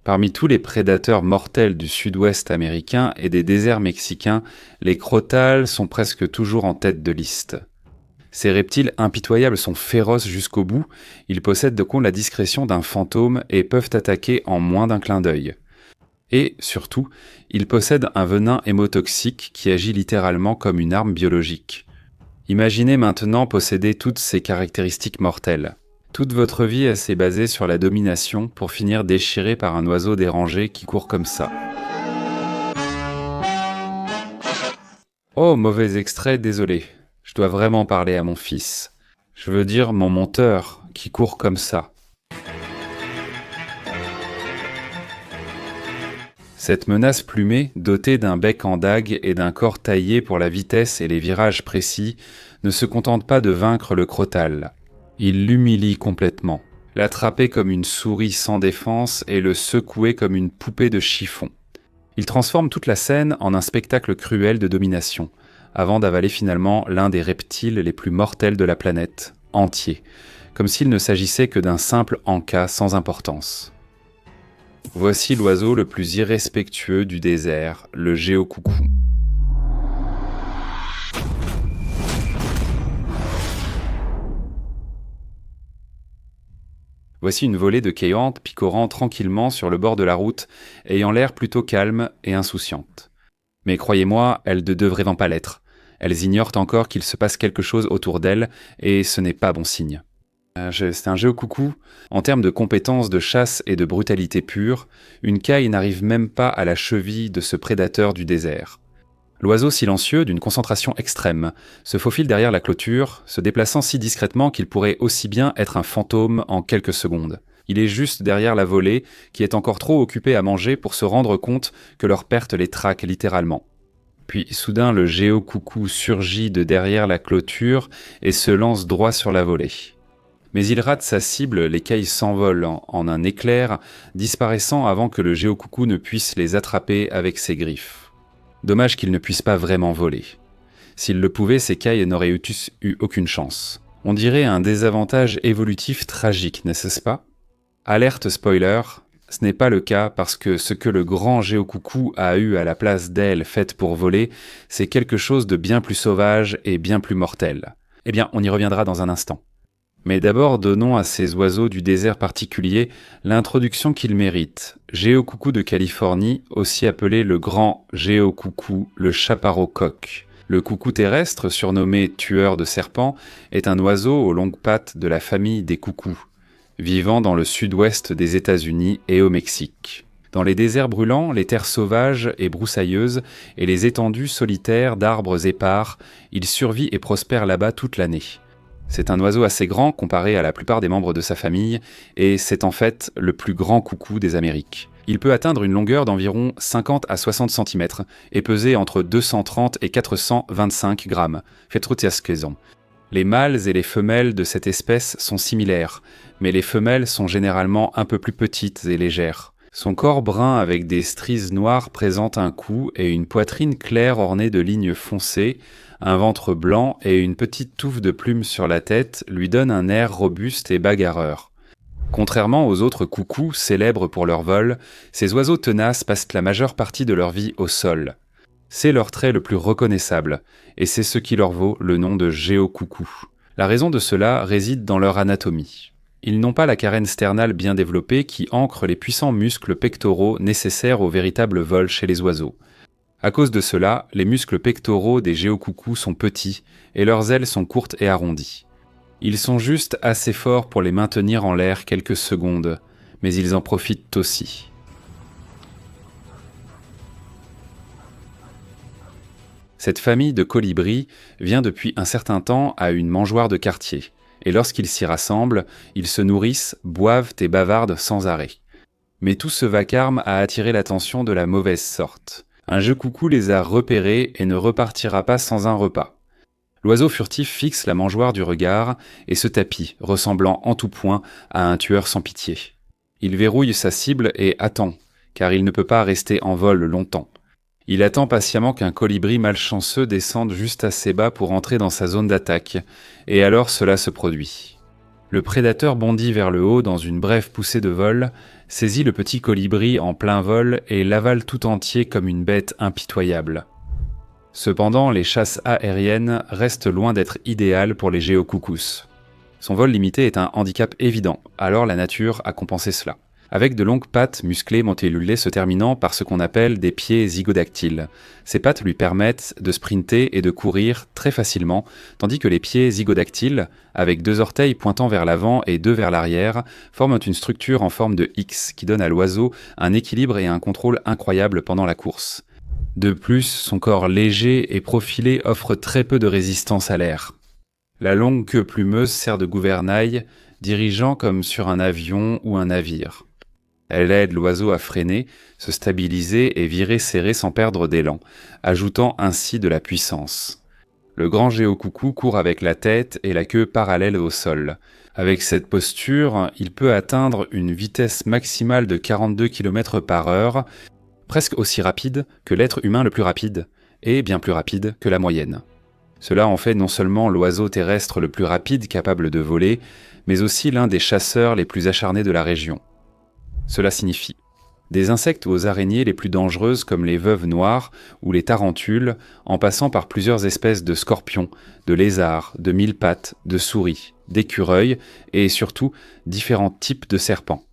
Parmi tous les prédateurs mortels du sud-ouest américain et des déserts mexicains, les crotales sont presque toujours en tête de liste. Ces reptiles impitoyables sont féroces jusqu'au bout, ils possèdent de quoi la discrétion d'un fantôme et peuvent attaquer en moins d'un clin d'œil. Et, surtout, ils possèdent un venin hémotoxique qui agit littéralement comme une arme biologique. Imaginez maintenant posséder toutes ces caractéristiques mortelles. Toute votre vie s'est basée sur la domination pour finir déchiré par un oiseau dérangé qui court comme ça. Oh, mauvais extrait, désolé. Je dois vraiment parler à mon fils. Je veux dire mon monteur qui court comme ça. Cette menace plumée, dotée d'un bec en dague et d'un corps taillé pour la vitesse et les virages précis, ne se contente pas de vaincre le crotal. Il l'humilie complètement, l'attraper comme une souris sans défense et le secouer comme une poupée de chiffon. Il transforme toute la scène en un spectacle cruel de domination, avant d'avaler finalement l'un des reptiles les plus mortels de la planète, entier, comme s'il ne s'agissait que d'un simple en-cas sans importance. Voici l'oiseau le plus irrespectueux du désert, le géocoucou. Voici une volée de quéantes picorant tranquillement sur le bord de la route, ayant l'air plutôt calme et insouciante. Mais croyez-moi, elles ne devraient pas l'être. Elles ignorent encore qu'il se passe quelque chose autour d'elles, et ce n'est pas bon signe. C'est un géocoucou. En termes de compétences de chasse et de brutalité pure, une caille n'arrive même pas à la cheville de ce prédateur du désert. L'oiseau silencieux, d'une concentration extrême, se faufile derrière la clôture, se déplaçant si discrètement qu'il pourrait aussi bien être un fantôme en quelques secondes. Il est juste derrière la volée, qui est encore trop occupée à manger pour se rendre compte que leur perte les traque littéralement. Puis soudain le géocoucou surgit de derrière la clôture et se lance droit sur la volée. Mais il rate sa cible, les cailles s'envolent en un éclair, disparaissant avant que le géocoucou ne puisse les attraper avec ses griffes. Dommage qu'il ne puisse pas vraiment voler. S'il le pouvait, ces cailles n'auraient eu aucune chance. On dirait un désavantage évolutif tragique, n'est-ce pas ? Alerte spoiler, ce n'est pas le cas parce que ce que le grand géocoucou a eu à la place d'ailes faites pour voler, c'est quelque chose de bien plus sauvage et bien plus mortel. Eh bien, on y reviendra dans un instant. Mais d'abord, donnons à ces oiseaux du désert particulier l'introduction qu'ils méritent. Géocoucou de Californie, aussi appelé le grand géocoucou, le chaparro-coq. Le coucou terrestre, surnommé tueur de serpents, est un oiseau aux longues pattes de la famille des coucous, vivant dans le sud-ouest des États-Unis et au Mexique. Dans les déserts brûlants, les terres sauvages et broussailleuses et les étendues solitaires d'arbres épars, il survit et prospère là-bas toute l'année. C'est un oiseau assez grand comparé à la plupart des membres de sa famille, et c'est en fait le plus grand coucou des Amériques. Il peut atteindre une longueur d'environ 50 à 60 cm et peser entre 230 et 425 grammes. Les mâles et les femelles de cette espèce sont similaires, mais les femelles sont généralement un peu plus petites et légères. Son corps brun avec des stries noires présente un cou et une poitrine claire ornée de lignes foncées, un ventre blanc et une petite touffe de plumes sur la tête lui donnent un air robuste et bagarreur. Contrairement aux autres coucous célèbres pour leur vol, ces oiseaux tenaces passent la majeure partie de leur vie au sol. C'est leur trait le plus reconnaissable, et c'est ce qui leur vaut le nom de géocoucou. La raison de cela réside dans leur anatomie. Ils n'ont pas la carène sternale bien développée qui ancre les puissants muscles pectoraux nécessaires au véritable vol chez les oiseaux. À cause de cela, les muscles pectoraux des géocoucous sont petits et leurs ailes sont courtes et arrondies. Ils sont juste assez forts pour les maintenir en l'air quelques secondes, mais ils en profitent aussi. Cette famille de colibris vient depuis un certain temps à une mangeoire de quartier, et lorsqu'ils s'y rassemblent, ils se nourrissent, boivent et bavardent sans arrêt. Mais tout ce vacarme a attiré l'attention de la mauvaise sorte. Un géocoucou les a repérés et ne repartira pas sans un repas. L'oiseau furtif fixe la mangeoire du regard et se tapit, ressemblant en tout point à un tueur sans pitié. Il verrouille sa cible et attend, car il ne peut pas rester en vol longtemps. Il attend patiemment qu'un colibri malchanceux descende juste assez bas pour entrer dans sa zone d'attaque, et alors cela se produit. Le prédateur bondit vers le haut dans une brève poussée de vol, saisit le petit colibri en plein vol et l'avale tout entier comme une bête impitoyable. Cependant, les chasses aériennes restent loin d'être idéales pour les géocoucous. Son vol limité est un handicap évident, alors la nature a compensé cela. Avec de longues pattes musclées montellulées se terminant par ce qu'on appelle des pieds zygodactyles. Ces pattes lui permettent de sprinter et de courir très facilement, tandis que les pieds zygodactyles, avec 2 orteils pointant vers l'avant et 2 vers l'arrière, forment une structure en forme de X qui donne à l'oiseau un équilibre et un contrôle incroyable pendant la course. De plus, son corps léger et profilé offre très peu de résistance à l'air. La longue queue plumeuse sert de gouvernail, dirigeant comme sur un avion ou un navire. Elle aide l'oiseau à freiner, se stabiliser et virer serré sans perdre d'élan, ajoutant ainsi de la puissance. Le grand géocoucou court avec la tête et la queue parallèles au sol. Avec cette posture, il peut atteindre une vitesse maximale de 42 km/h, presque aussi rapide que l'être humain le plus rapide, et bien plus rapide que la moyenne. Cela en fait non seulement l'oiseau terrestre le plus rapide capable de voler, mais aussi l'un des chasseurs les plus acharnés de la région. Cela signifie des insectes aux araignées les plus dangereuses comme les veuves noires ou les tarentules, en passant par plusieurs espèces de scorpions, de lézards, de mille-pattes, de souris, d'écureuils et surtout différents types de serpents.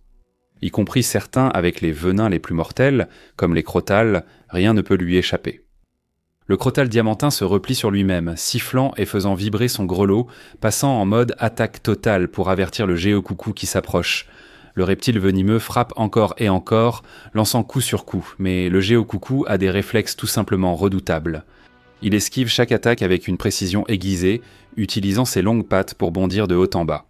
Y compris certains avec les venins les plus mortels, comme les crotales, rien ne peut lui échapper. Le crotal diamantin se replie sur lui-même, sifflant et faisant vibrer son grelot, passant en mode attaque totale pour avertir le géocoucou qui s'approche. Le reptile venimeux frappe encore et encore, lançant coup sur coup, mais le géocoucou a des réflexes tout simplement redoutables. Il esquive chaque attaque avec une précision aiguisée, utilisant ses longues pattes pour bondir de haut en bas.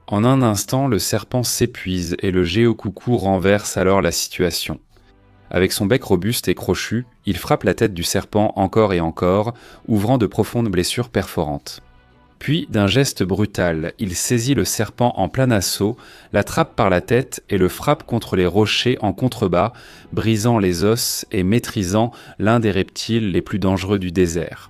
En un instant, le serpent s'épuise et le géocoucou renverse alors la situation. Avec son bec robuste et crochu, il frappe la tête du serpent encore et encore, ouvrant de profondes blessures perforantes. Puis, d'un geste brutal, il saisit le serpent en plein assaut, l'attrape par la tête et le frappe contre les rochers en contrebas, brisant les os et maîtrisant l'un des reptiles les plus dangereux du désert.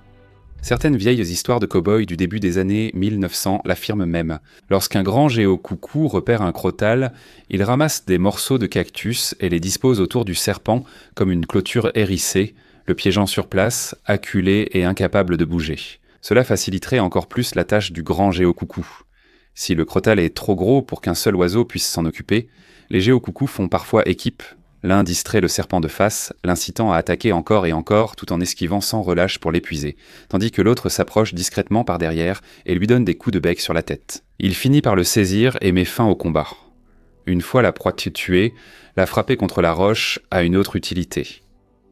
Certaines vieilles histoires de cow-boys du début des années 1900 l'affirment même. Lorsqu'un grand géocoucou repère un crotal, il ramasse des morceaux de cactus et les dispose autour du serpent comme une clôture hérissée, le piégeant sur place, acculé et incapable de bouger. Cela faciliterait encore plus la tâche du grand géocoucou. Si le crotal est trop gros pour qu'un seul oiseau puisse s'en occuper, les géocoucous font parfois équipe. L'un distrait le serpent de face, l'incitant à attaquer encore et encore tout en esquivant sans relâche pour l'épuiser, tandis que l'autre s'approche discrètement par derrière et lui donne des coups de bec sur la tête. Il finit par le saisir et met fin au combat. Une fois la proie tuée, la frapper contre la roche a une autre utilité.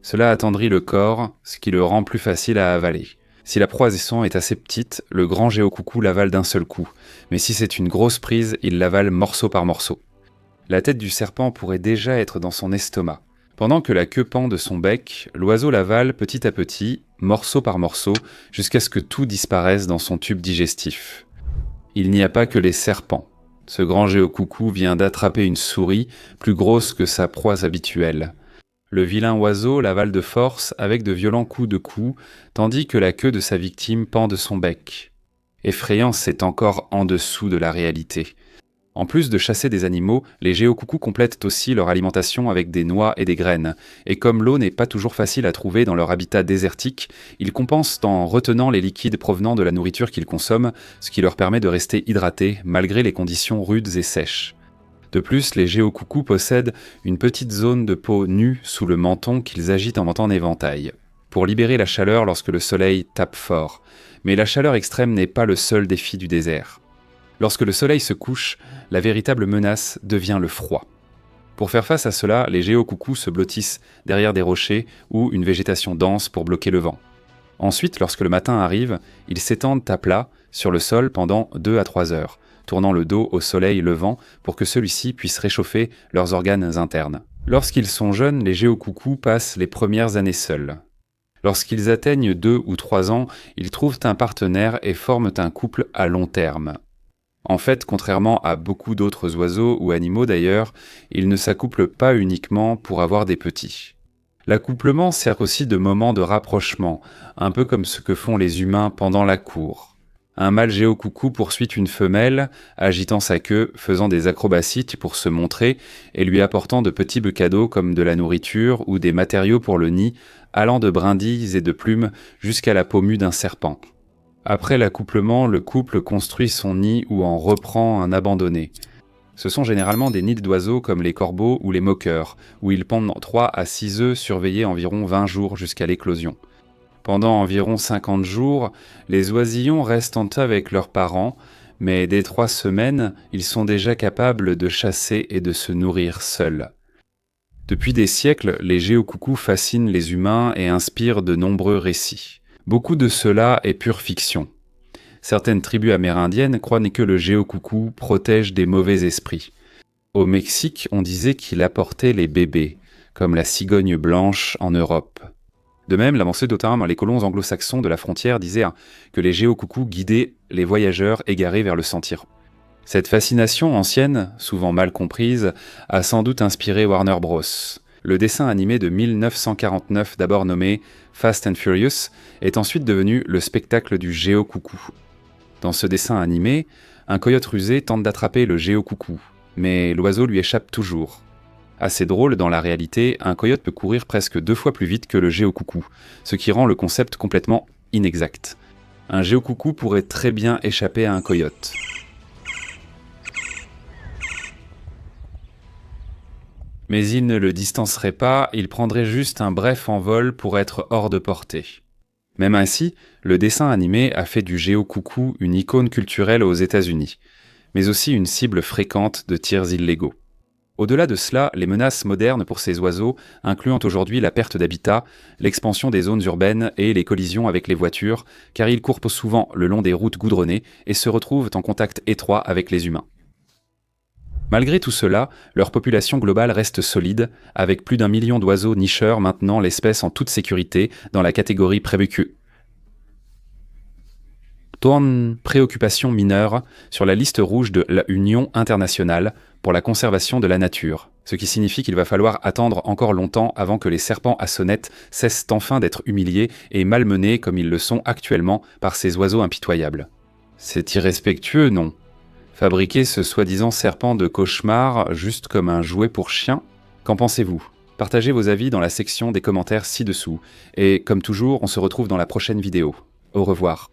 Cela attendrit le corps, ce qui le rend plus facile à avaler. Si la proie est assez petite, le grand géocoucou l'avale d'un seul coup, mais si c'est une grosse prise, il l'avale morceau par morceau. La tête du serpent pourrait déjà être dans son estomac. Pendant que la queue pend de son bec, l'oiseau l'avale petit à petit, morceau par morceau, jusqu'à ce que tout disparaisse dans son tube digestif. Il n'y a pas que les serpents. Ce grand géocoucou vient d'attraper une souris, plus grosse que sa proie habituelle. Le vilain oiseau l'avale de force avec de violents coups de cou, tandis que la queue de sa victime pend de son bec. Effrayant, c'est encore en dessous de la réalité. En plus de chasser des animaux, les géocoucous complètent aussi leur alimentation avec des noix et des graines. Et comme l'eau n'est pas toujours facile à trouver dans leur habitat désertique, ils compensent en retenant les liquides provenant de la nourriture qu'ils consomment, ce qui leur permet de rester hydratés malgré les conditions rudes et sèches. De plus, les géocoucous possèdent une petite zone de peau nue sous le menton qu'ils agitent en éventail, pour libérer la chaleur lorsque le soleil tape fort. Mais la chaleur extrême n'est pas le seul défi du désert. Lorsque le soleil se couche, la véritable menace devient le froid. Pour faire face à cela, les géocoucous se blottissent derrière des rochers ou une végétation dense pour bloquer le vent. Ensuite, lorsque le matin arrive, ils s'étendent à plat sur le sol pendant 2 à 3 heures, tournant le dos au soleil levant pour que celui-ci puisse réchauffer leurs organes internes. Lorsqu'ils sont jeunes, les géocoucous passent les premières années seuls. Lorsqu'ils atteignent 2 ou 3 ans, ils trouvent un partenaire et forment un couple à long terme. En fait, contrairement à beaucoup d'autres oiseaux ou animaux d'ailleurs, ils ne s'accouplent pas uniquement pour avoir des petits. L'accouplement sert aussi de moment de rapprochement, un peu comme ce que font les humains pendant la cour. Un mâle géocoucou poursuit une femelle, agitant sa queue, faisant des acrobaties pour se montrer et lui apportant de petits cadeaux comme de la nourriture ou des matériaux pour le nid, allant de brindilles et de plumes jusqu'à la peau mue d'un serpent. Après l'accouplement, le couple construit son nid ou en reprend un abandonné. Ce sont généralement des nids d'oiseaux comme les corbeaux ou les moqueurs, où ils pondent 3 à 6 œufs surveillés environ 20 jours jusqu'à l'éclosion. Pendant environ 50 jours, les oisillons restent avec leurs parents, mais dès 3 semaines, ils sont déjà capables de chasser et de se nourrir seuls. Depuis des siècles, les géocoucous fascinent les humains et inspirent de nombreux récits. Beaucoup de cela est pure fiction. Certaines tribus amérindiennes croient que le géocoucou protège des mauvais esprits. Au Mexique, on disait qu'il apportait les bébés, comme la cigogne blanche en Europe. De même, l'avancée d'Ottawa, les colons anglo-saxons de la frontière disaient que les géocoucous guidaient les voyageurs égarés vers le sentier. Cette fascination ancienne, souvent mal comprise, a sans doute inspiré Warner Bros. Le dessin animé de 1949, d'abord nommé Fast and Furious, est ensuite devenu le spectacle du géocoucou. Dans ce dessin animé, un coyote rusé tente d'attraper le géocoucou, mais l'oiseau lui échappe toujours. Assez drôle, dans la réalité, un coyote peut courir presque 2 fois plus vite que le géocoucou, ce qui rend le concept complètement inexact. Un géocoucou pourrait très bien échapper à un coyote. Mais il ne le distancerait pas, il prendrait juste un bref envol pour être hors de portée. Même ainsi, le dessin animé a fait du géocoucou une icône culturelle aux États-Unis, mais aussi une cible fréquente de tirs illégaux. Au-delà de cela, les menaces modernes pour ces oiseaux, incluant aujourd'hui la perte d'habitat, l'expansion des zones urbaines et les collisions avec les voitures, car ils courent souvent le long des routes goudronnées et se retrouvent en contact étroit avec les humains. Malgré tout cela, leur population globale reste solide, avec plus d'1 million d'oiseaux nicheurs maintenant l'espèce en toute sécurité dans la catégorie préoccupation mineure sur la liste rouge de l'Union internationale pour la conservation de la nature, ce qui signifie qu'il va falloir attendre encore longtemps avant que les serpents à sonnette cessent enfin d'être humiliés et malmenés comme ils le sont actuellement par ces oiseaux impitoyables. C'est irrespectueux, non ? Fabriquer ce soi-disant serpent de cauchemar juste comme un jouet pour chien ? Qu'en pensez-vous ? Partagez vos avis dans la section des commentaires ci-dessous. Et comme toujours, on se retrouve dans la prochaine vidéo. Au revoir.